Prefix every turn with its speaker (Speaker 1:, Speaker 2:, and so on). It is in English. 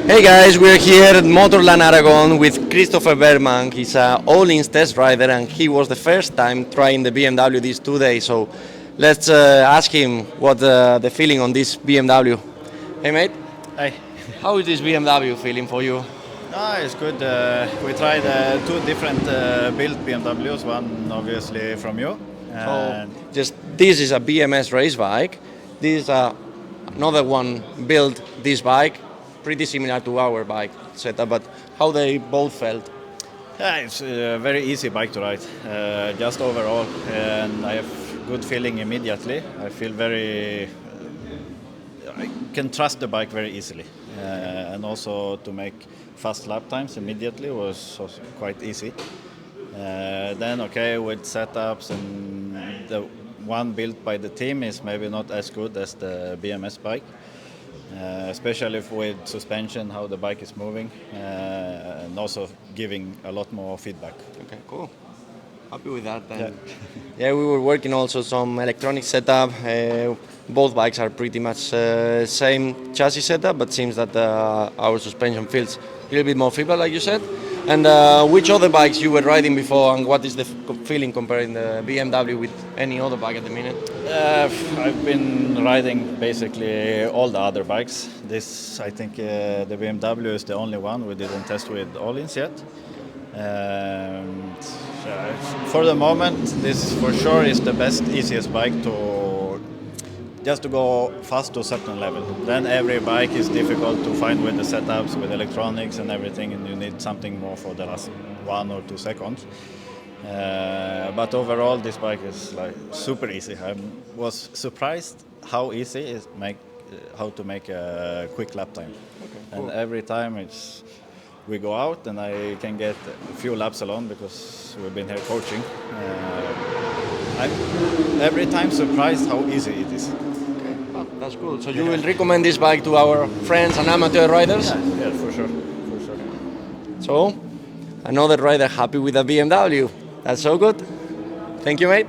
Speaker 1: Hey guys, we're here at Motorland Aragon with Christoffer Bergman. He's a Öhlins test rider and he was the first time trying the BMW these 2 days. So let's ask him what the feeling on this BMW. Hey mate,
Speaker 2: Hey.
Speaker 1: how is this BMW feeling for you?
Speaker 2: It's good. We tried two different built BMWs, one obviously from you.
Speaker 1: So this is a BMS Racebike. This is another one built this bike, pretty similar to our bike setup, but how they both felt.
Speaker 2: Yeah, it's a very easy bike to ride, just overall, and I have good feeling immediately. I feel I can trust the bike very easily, and also to make fast lap times immediately was also quite easy. Then with setups, and the one built by the team is maybe not as good as the BMS bike. Especially with suspension, how the bike is moving, and also giving a lot more feedback.
Speaker 1: Okay, cool. Happy with that then. Yeah, we were working also some electronic setup. Both bikes are pretty much same chassis setup, but seems that our suspension feels a little bit more feeble, like you said. And which other bikes you were riding before, and what is the feeling comparing the BMW with any other bike at the minute?
Speaker 2: I've been riding basically all the other bikes. This, I think, the BMW is the only one we didn't test with Öhlins yet. For the moment, this for sure is the best, easiest bike to go fast to a certain level. Then every bike is difficult to find with the setups, with electronics and everything, and you need something more for the last 1 or 2 seconds. But overall, this bike is like super easy. I was surprised how easy it is how to make a quick lap time.
Speaker 1: Okay,
Speaker 2: cool. And every time we go out and I can get a few laps alone because we've been here coaching. I'm every time surprised how easy it is.
Speaker 1: Okay, well, that's cool. So you will recommend this bike to our friends and amateur riders?
Speaker 2: Yeah, for sure.
Speaker 1: So, another rider happy with a BMW. That's so good. Thank you, mate.